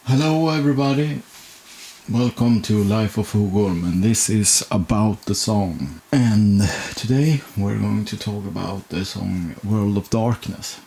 Hello everybody, welcome to Life of Huggorm, and this is about the song. And today we're going to talk about the song World of Darkness.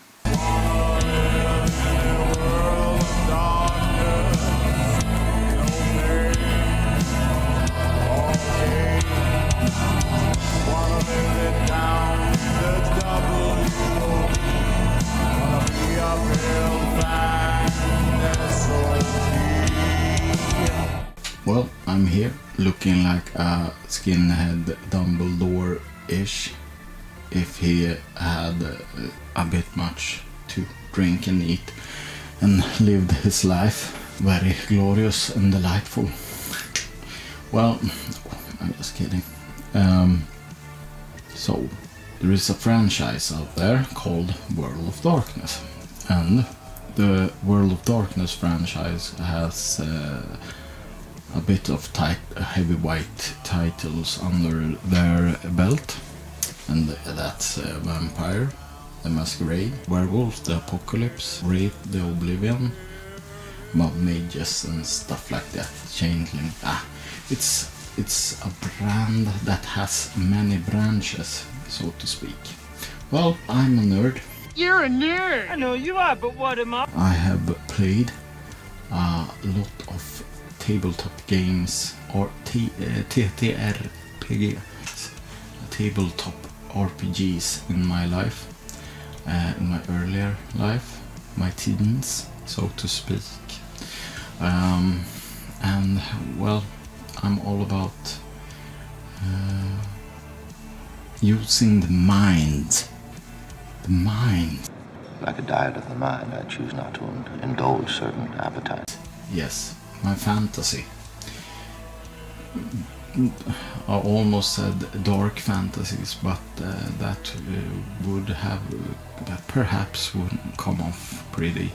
Well, I'm here looking like a skinhead Dumbledore-ish if he had a bit much to drink and eat and lived his life very glorious and delightful. Well, I'm just kidding. So, there is a franchise out there called World of Darkness, and the World of Darkness franchise has a bit of heavyweight titles under their belt, and that's Vampire, the Masquerade, Werewolf, the Apocalypse, Wraith, the Oblivion, Mages and stuff like that. Changeling. It's a brand that has many branches, so to speak. Well, I'm a nerd. You're a nerd! I know you are, but what am I? I have played a lot of tabletop games or TTRPGs, tabletop RPGs in my life, in my earlier life, my teens, so to speak. And well, I'm all about using the mind. The mind. Like a diet of the mind, I choose not to indulge certain appetites. Yes, my fantasy. I almost said dark fantasies, but that would have, that perhaps wouldn't come off pretty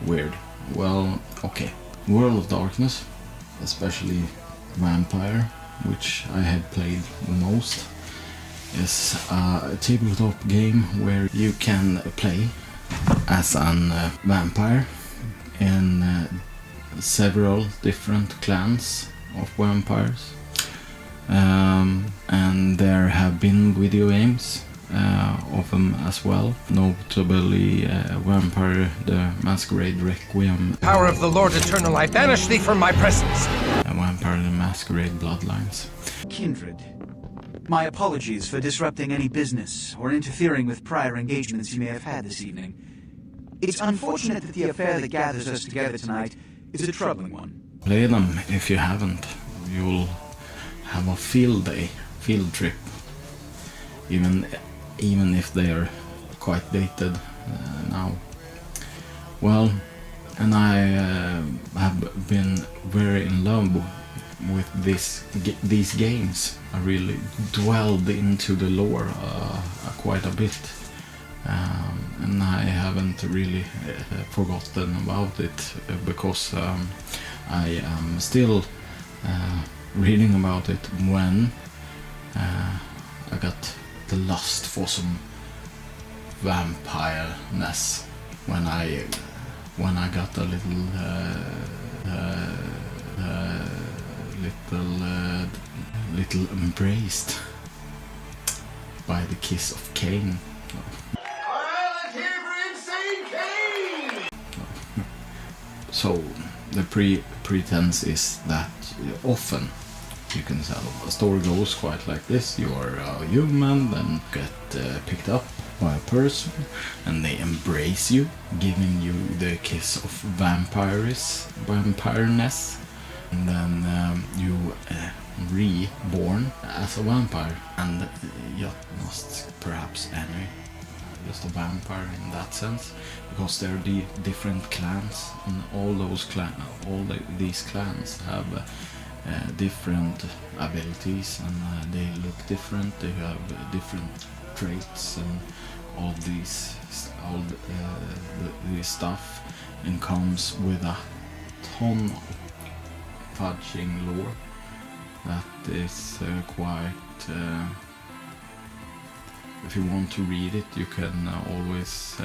weird. Well, okay. World of Darkness, especially Vampire, which I have played the most, is a tabletop game where you can play as an vampire in several different clans of vampires, and there have been video games of them as well, notably Vampire the Masquerade Requiem, Power of the Lord Eternal, I banish thee from my presence. Vampire the Masquerade Bloodlines. Kindred, my apologies for disrupting any business or interfering with prior engagements you may have had this evening. It's unfortunate that the affair that gathers us together tonight is a troubling one. Play them if you haven't. You'll have a field trip, even if they are quite dated now. Well, and I have been very in love with these games. I really dwelled into the lore quite a bit, and I haven't really forgotten about it because I am still reading about it when I got the lust for some vampireness when I got a little embraced by the kiss of Cain. So the pretense is that often you can tell a story goes quite like this: you are a human, then get picked up by a person, and they embrace you, giving you the kiss of vampireness, and then you reborn as a vampire, and you must perhaps envy just a vampire in that sense, because there are the different clans, and all these clans have different abilities, and they look different. They have different traits and all these stuff, and comes with a ton of fudging lore that is quite if you want to read it, you can always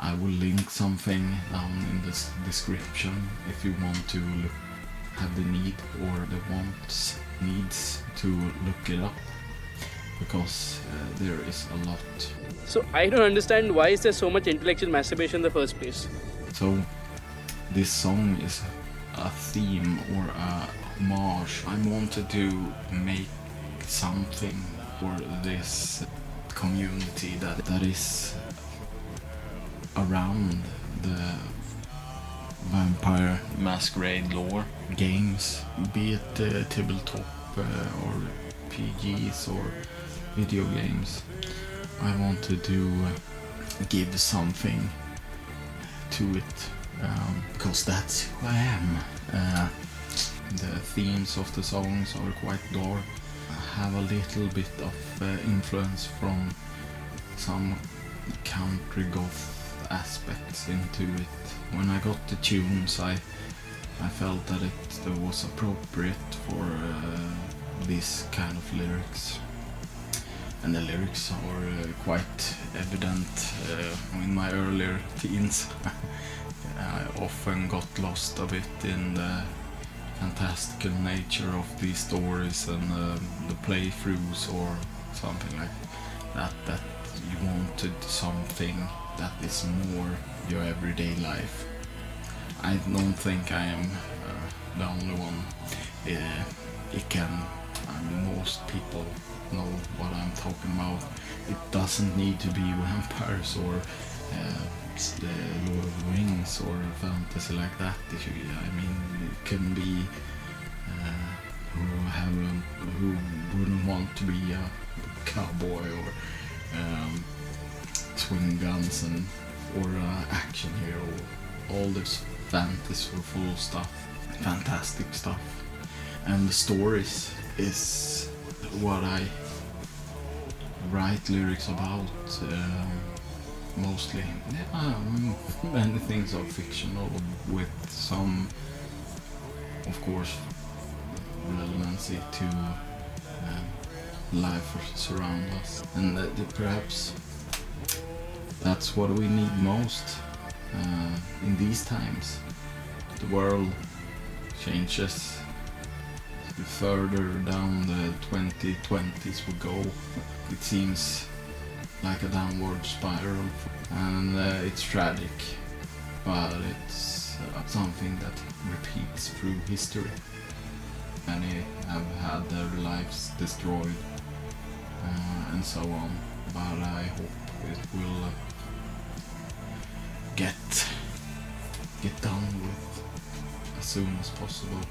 I will link something down in the description if you want to have the need or the needs to look it up, because there is a lot. So I don't understand, why is there so much intellectual masturbation in the first place? So this song is a theme or a homage. I wanted to make something for this community that is around the Vampire Masquerade lore games, be it tabletop or PGs or video games. I wanted to give something to it, because that's who I am. The themes of the songs are quite dark. I have a little bit of influence from some country goth aspects into it. When I got the tunes, I felt that it was appropriate for this kind of lyrics. And the lyrics are quite evident. In my earlier teens, I often got lost a bit in the fantastical nature of these stories and the playthroughs or something like that, that you wanted something that is more your everyday life. I don't think I am the only one. Most people know what I'm talking about. It doesn't need to be vampires or Lord of the Rings or fantasy like that. It can be who wouldn't want to be a cowboy or swing guns or action hero. All this fantasyful stuff, fantastic stuff, and the stories is what I write lyrics about. Mostly, many things are fictional with some, of course, relevancy to life around us, and perhaps that's what we need most in these times. The world changes. The further down the 2020s we go, it seems like a downward spiral, and it's tragic, but it's something that repeats through history. Many have had their lives destroyed and so on, but I hope it will get done with as soon as possible.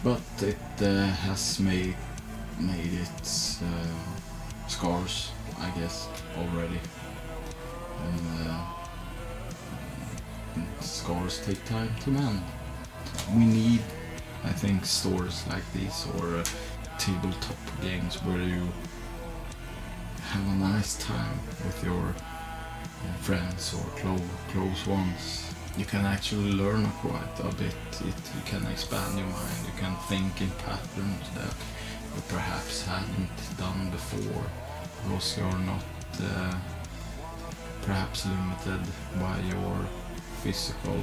But it has made its scars, I guess, already. And scars take time to mend. We need, I think, stories like these or tabletop games where you have a nice time with your friends or close ones. You can actually learn quite a bit. You can expand your mind. You can think in patterns that you perhaps hadn't done before, because you're not perhaps limited by your physical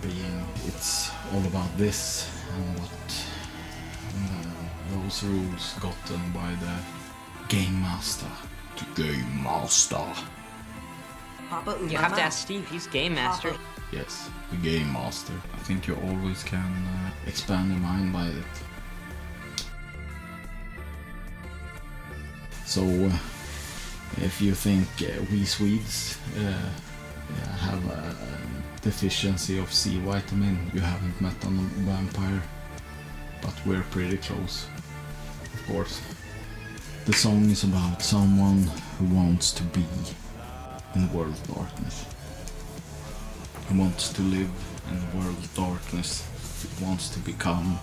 being. It's all about this and what those rules gotten by the game master. The game master. You have to ask Steve, he's game master. Yes, the game master. I think you always can expand your mind by it. So, if you think we Swedes have a deficiency of C vitamin, you haven't met a vampire, but we're pretty close, of course. The song is about someone who wants to be in the world of darkness. He wants to live in the world of darkness. He wants to become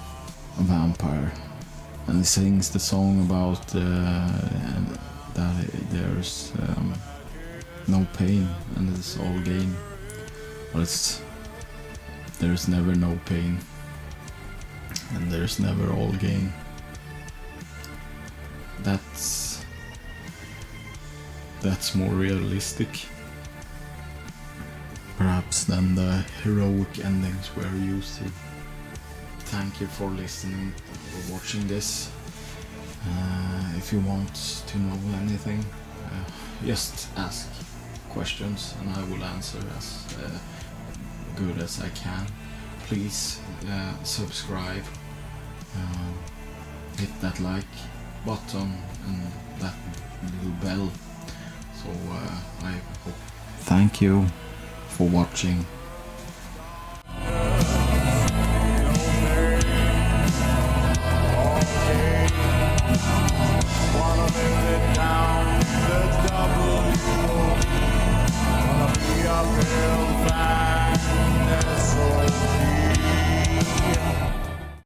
a vampire. And he sings the song about that there's no pain and it's all gain. But there's never no pain and there's never all gain. that's more realistic. Perhaps than the heroic endings we're used to. Thank you for listening or watching this. If you want to know anything, just ask questions and I will answer as good as I can. Please subscribe, hit that like button and that little bell. So I hope. Thank you for watching.